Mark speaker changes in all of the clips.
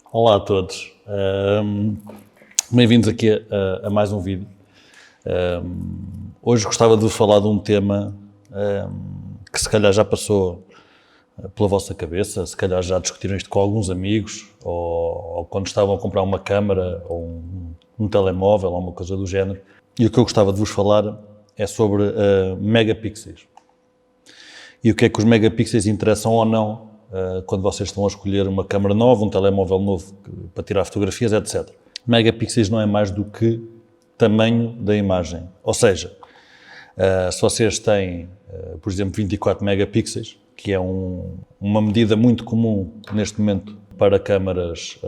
Speaker 1: Olá a todos, bem-vindos aqui a mais um vídeo. Hoje gostava de vos falar de um tema que se calhar já passou pela vossa cabeça, se calhar já discutiram isto com alguns amigos, ou quando estavam a comprar uma câmara, ou um telemóvel, ou uma coisa do género. E o que eu gostava de vos falar é sobre megapixels. E o que é que os megapixels interessam ou não quando vocês estão a escolher uma câmara nova, um telemóvel novo para tirar fotografias, etc. Megapixels não é mais do que tamanho da imagem. Ou seja, se vocês têm, por exemplo, 24 megapixels, que é uma medida muito comum neste momento para câmaras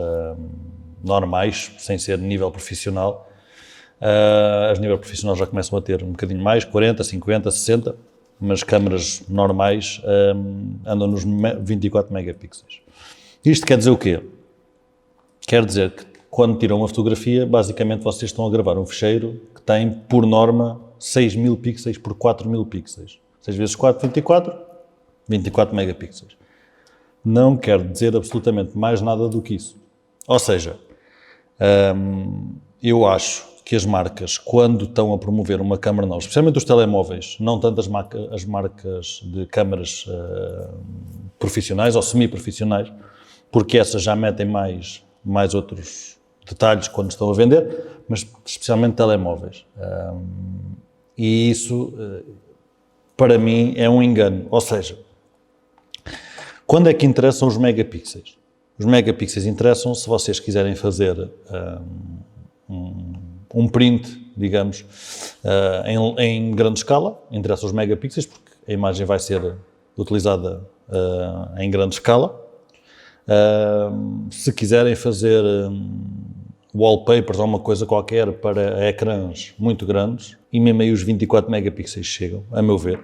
Speaker 1: normais, sem ser nível profissional, as nível profissional já começam a ter um bocadinho mais, 40, 50, 60, mas câmaras normais andam nos 24 megapixels. Isto quer dizer o quê? Quer dizer que quando tiram uma fotografia, basicamente vocês estão a gravar um ficheiro que tem, por norma, 6.000 pixels por 4.000 pixels. 6 vezes 4, 24 megapixels. Não quer dizer absolutamente mais nada do que isso. Ou seja, eu acho que as marcas, quando estão a promover uma câmara nova, especialmente os telemóveis, não tanto as marcas de câmaras profissionais ou semi-profissionais, porque essas já metem mais outros detalhes quando estão a vender, mas especialmente telemóveis. E isso, para mim, é um engano. Ou seja, quando é que interessam os megapixels? Os megapixels interessam se vocês quiserem fazer um print, digamos, em grande escala, interessa os megapixels, porque a imagem vai ser utilizada em grande escala. Se quiserem fazer wallpapers ou uma coisa qualquer para ecrãs muito grandes, e mesmo aí os 24 megapixels chegam, a meu ver.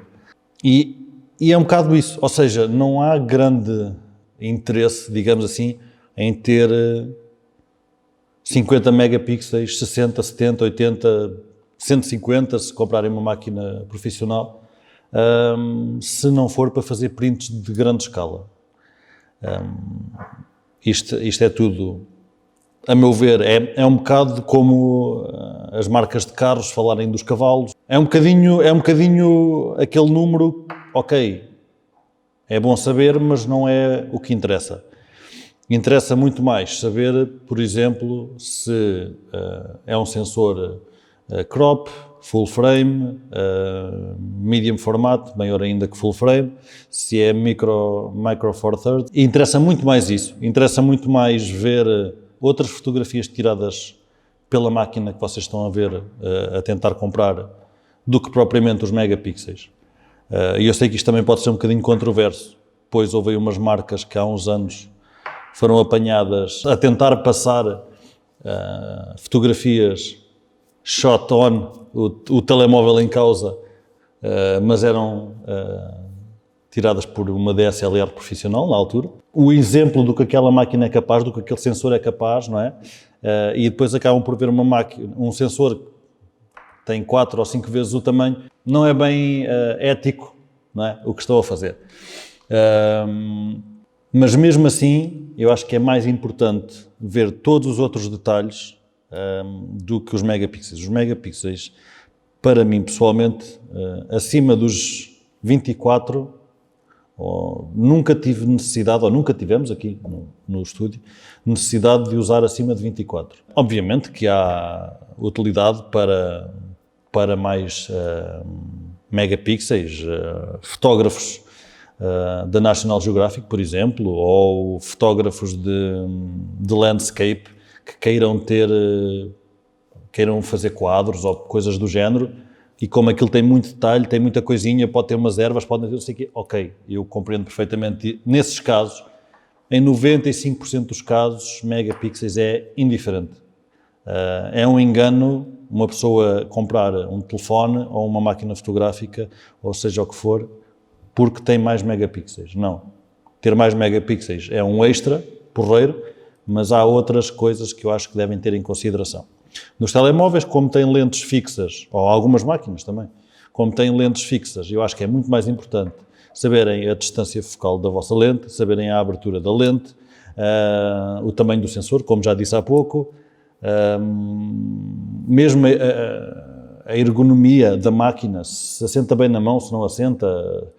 Speaker 1: E é um bocado isso, ou seja, não há grande interesse, digamos assim, em ter 50 megapixels, 60, 70, 80, 150, se comprarem uma máquina profissional, se não for para fazer prints de grande escala. Isto é tudo, a meu ver, é um bocado como as marcas de carros falarem dos cavalos. É um bocadinho aquele número, ok, é bom saber, mas não é o que interessa. Interessa muito mais saber, por exemplo, se é um sensor crop, full frame, medium formato, maior ainda que full frame, se é micro four thirds. E interessa muito mais isso. Interessa muito mais ver outras fotografias tiradas pela máquina que vocês estão a ver, a tentar comprar, do que propriamente os megapixels. E eu sei que isto também pode ser um bocadinho controverso, pois houve aí umas marcas que há uns anos foram apanhadas a tentar passar fotografias shot on, o telemóvel em causa, mas eram tiradas por uma DSLR profissional na altura. O exemplo do que aquela máquina é capaz, do que aquele sensor é capaz, não é? E depois acabam por ver uma máquina, um sensor que tem 4 ou 5 vezes o tamanho, não é bem ético, não é? O que estão a fazer. Mas mesmo assim, eu acho que é mais importante ver todos os outros detalhes do que os megapixels. Os megapixels, para mim, pessoalmente, acima dos 24, nunca tive necessidade, ou nunca tivemos aqui no estúdio, necessidade de usar acima de 24. Obviamente que há utilidade para mais megapixels, fotógrafos da National Geographic, por exemplo, ou fotógrafos de landscape que queiram fazer quadros ou coisas do género, e como aquilo tem muito detalhe, tem muita coisinha, pode ter umas ervas, pode ter não sei o quê, ok, eu compreendo perfeitamente. Nesses casos, em 95% dos casos, megapixels é indiferente. É um engano uma pessoa comprar um telefone ou uma máquina fotográfica, ou seja o que for, porque tem mais megapixels. Não. Ter mais megapixels é um extra, porreiro, mas há outras coisas que eu acho que devem ter em consideração. Nos telemóveis, como têm lentes fixas, ou algumas máquinas também, como têm lentes fixas, eu acho que é muito mais importante saberem a distância focal da vossa lente, saberem a abertura da lente, o tamanho do sensor, como já disse há pouco, mesmo a ergonomia da máquina, se assenta bem na mão, se não assenta.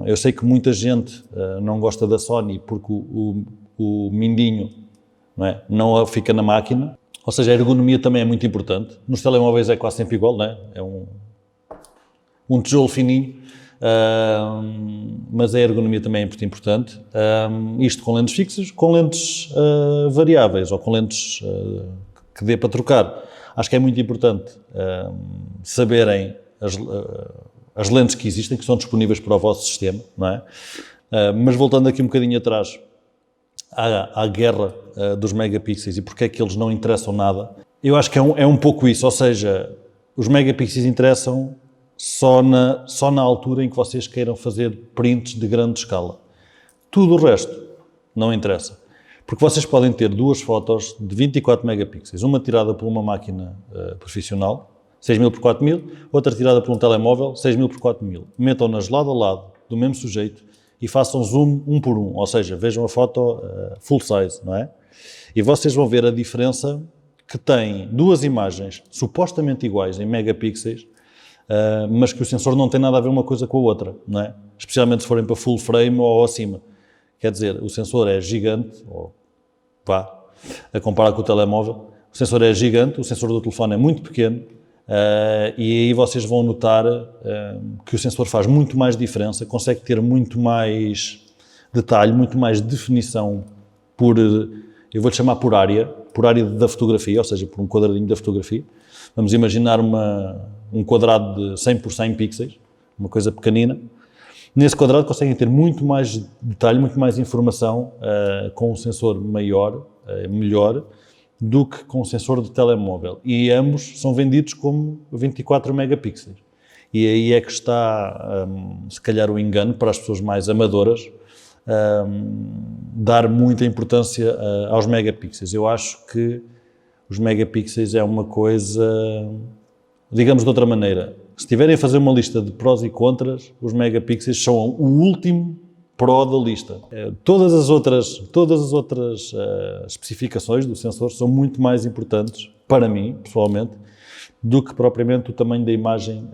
Speaker 1: Eu sei que muita gente não gosta da Sony porque o mindinho não fica na máquina, ou seja, a ergonomia também é muito importante. Nos telemóveis é quase sempre igual, não é? É um tijolo fininho, mas a ergonomia também é muito importante. Isto com lentes fixas, com lentes variáveis ou com lentes que dê para trocar. Acho que é muito importante saberem as lentes que existem, que são disponíveis para o vosso sistema, não é? Mas voltando aqui um bocadinho atrás à guerra dos megapixels e porque é que eles não interessam nada, eu acho que é um pouco isso, ou seja, os megapixels interessam só na altura em que vocês queiram fazer prints de grande escala. Tudo o resto não interessa. Porque vocês podem ter duas fotos de 24 megapixels, uma tirada por uma máquina profissional, 6000 por 4000, outra tirada por um telemóvel, 6000 por 4000. Metam-nas lado a lado do mesmo sujeito e façam zoom um por um, ou seja, vejam a foto full size, não é? E vocês vão ver a diferença que tem duas imagens supostamente iguais em megapixels, mas que o sensor não tem nada a ver uma coisa com a outra, não é? Especialmente se forem para full frame ou acima. Quer dizer, o sensor é gigante, a comparar com o telemóvel, o sensor é gigante, o sensor do telefone é muito pequeno, e aí vocês vão notar que o sensor faz muito mais diferença, consegue ter muito mais detalhe, muito mais definição eu vou-lhe chamar por área da fotografia, ou seja, por um quadradinho da fotografia. Vamos imaginar um quadrado de 100 por 100 pixels, uma coisa pequenina. Nesse quadrado conseguem ter muito mais detalhe, muito mais informação com um sensor melhor, do que com um sensor de telemóvel. E ambos são vendidos como 24 megapixels. E aí é que está, se calhar, o engano para as pessoas mais amadoras, dar muita importância aos megapixels. Eu acho que os megapixels é uma coisa, digamos de outra maneira, se estiverem a fazer uma lista de prós e contras, os megapixels são o último pró da lista. Todas as outras especificações do sensor são muito mais importantes, para mim, pessoalmente, do que propriamente o tamanho da imagem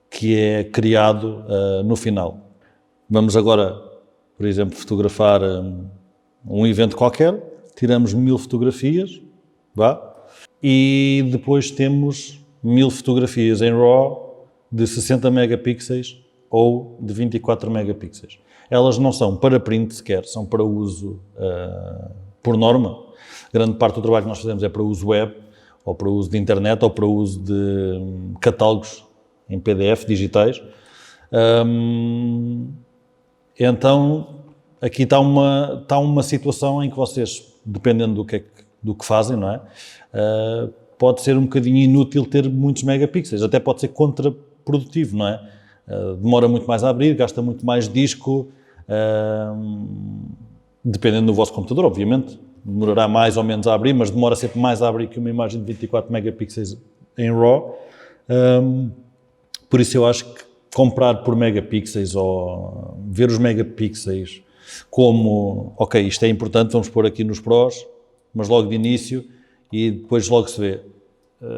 Speaker 1: que é criado no final. Vamos agora, por exemplo, fotografar um evento qualquer, tiramos 1000 fotografias, e depois temos 1000 fotografias em RAW de 60 megapixels ou de 24 megapixels. Elas não são para print sequer, são para uso por norma. Grande parte do trabalho que nós fazemos é para uso web, ou para uso de internet, ou para uso de catálogos em PDF digitais. Então, aqui está uma situação em que vocês, dependendo do que fazem, não é? Pode ser um bocadinho inútil ter muitos megapixels, até pode ser contraprodutivo, não é? Demora muito mais a abrir, gasta muito mais disco, dependendo do vosso computador, obviamente, demorará mais ou menos a abrir, mas demora sempre mais a abrir que uma imagem de 24 megapixels em RAW. Por isso eu acho que comprar por megapixels ou ver os megapixels como, ok, isto é importante, vamos pôr aqui nos prós, mas logo de início e depois logo se vê.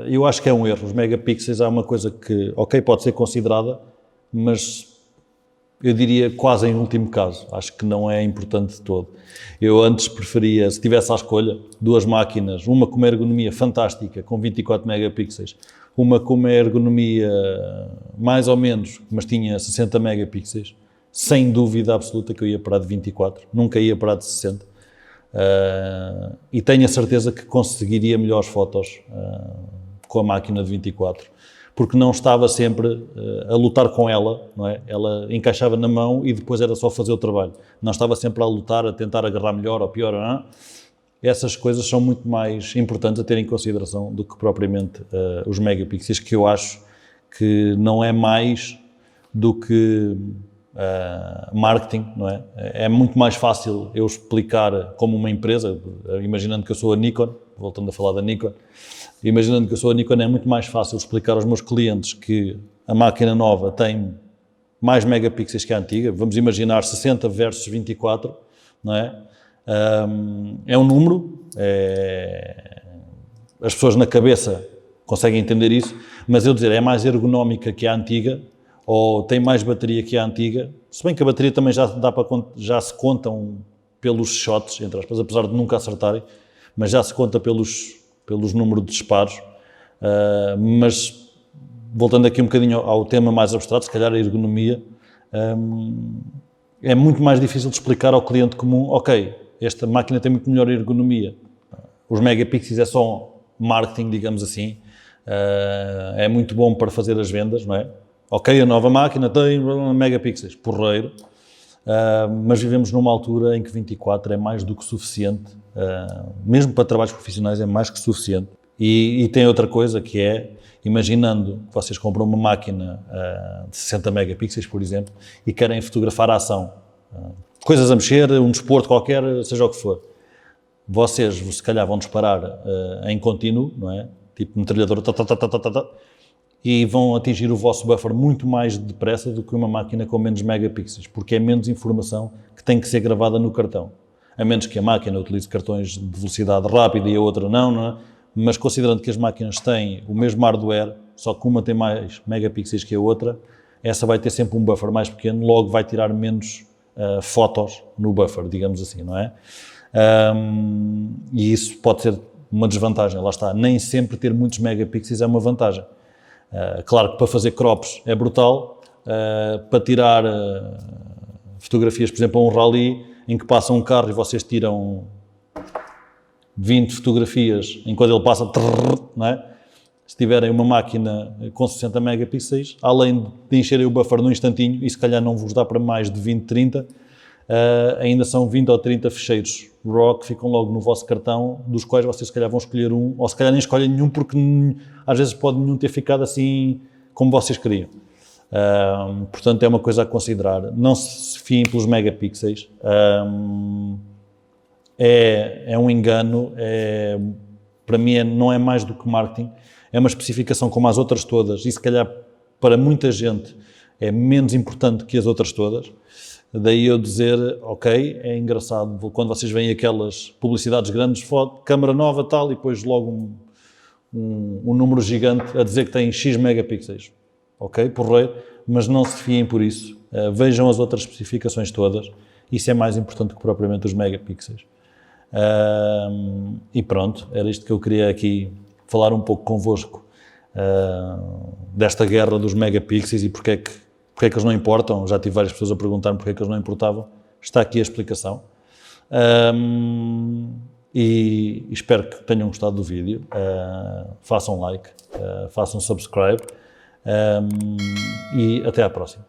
Speaker 1: Eu acho que é um erro. Os megapixels é uma coisa que, ok, pode ser considerada, mas eu diria quase em último caso. Acho que não é importante de todo. Eu antes preferia, se tivesse à escolha, duas máquinas, uma com uma ergonomia fantástica, com 24 megapixels, uma com uma ergonomia mais ou menos, mas tinha 60 megapixels, sem dúvida absoluta que eu ia para a de 24, nunca ia para a de 60. E tenho a certeza que conseguiria melhores fotos com a máquina de 24, porque não estava sempre a lutar com ela, não é? Ela encaixava na mão e depois era só fazer o trabalho. Não estava sempre a lutar, a tentar agarrar melhor ou pior. Não? Essas coisas são muito mais importantes a ter em consideração do que propriamente os megapixels, que eu acho que não é mais do que marketing, não é? É muito mais fácil eu explicar como uma empresa, imaginando que eu sou a Nikon, voltando a falar da Nikon, é muito mais fácil explicar aos meus clientes que a máquina nova tem mais megapixels que a antiga, vamos imaginar 60 versus 24, não é? É um número, as pessoas na cabeça conseguem entender isso, mas eu dizer, é mais ergonómica que a antiga, ou tem mais bateria que a antiga, se bem que a bateria também já se contam pelos shots, entre aspas, apesar de nunca acertarem, mas já se conta pelos números de disparos, mas voltando aqui um bocadinho ao tema mais abstrato, se calhar a ergonomia, é muito mais difícil de explicar ao cliente comum, ok, esta máquina tem muito melhor ergonomia, os megapixels é só marketing, digamos assim, é muito bom para fazer as vendas, não é? Ok, a nova máquina tem megapixels, porreiro, mas vivemos numa altura em que 24 é mais do que suficiente, mesmo para trabalhos profissionais é mais que suficiente. E tem outra coisa que é, imaginando que vocês compram uma máquina de 60 megapixels, por exemplo, e querem fotografar a ação, coisas a mexer, um desporto qualquer, seja o que for, vocês se calhar vão disparar em contínuo, não é? Tipo metralhadora, e vão atingir o vosso buffer muito mais depressa do que uma máquina com menos megapixels, porque é menos informação que tem que ser gravada no cartão. A menos que a máquina utilize cartões de velocidade rápida e a outra não é? Mas considerando que as máquinas têm o mesmo hardware, só que uma tem mais megapixels que a outra, essa vai ter sempre um buffer mais pequeno, logo vai tirar menos fotos no buffer, digamos assim, não é? E isso pode ser uma desvantagem, lá está, nem sempre ter muitos megapixels é uma vantagem. Claro que para fazer crops é brutal, para tirar fotografias, por exemplo, a um rally em que passa um carro e vocês tiram 20 fotografias enquanto ele passa, não é? Se tiverem uma máquina com 60 megapixels, além de encherem o buffer num instantinho, e se calhar não vos dá para mais de 20, 30, ainda são 20 ou 30 ficheiros RAW que ficam logo no vosso cartão, dos quais vocês se calhar vão escolher um, ou se calhar nem escolhem nenhum, porque às vezes pode nenhum ter ficado assim como vocês queriam. Portanto, é uma coisa a considerar. Não se fiem pelos megapixels. É um engano, para mim não é mais do que marketing, é uma especificação como as outras todas, e se calhar para muita gente é menos importante que as outras todas. Daí eu dizer, ok, é engraçado quando vocês veem aquelas publicidades grandes, foto, câmara nova tal, e depois logo um número gigante a dizer que tem X megapixels. Ok, porreiro, mas não se fiem por isso. Vejam as outras especificações todas, isso é mais importante que propriamente os megapixels. E pronto, era isto que eu queria aqui falar um pouco convosco, desta guerra dos megapixels e porque é que eles não importam. Já tive várias pessoas a perguntar-me porque é que eles não importavam. Está aqui a explicação. E espero que tenham gostado do vídeo. Façam like, façam subscribe e até à próxima.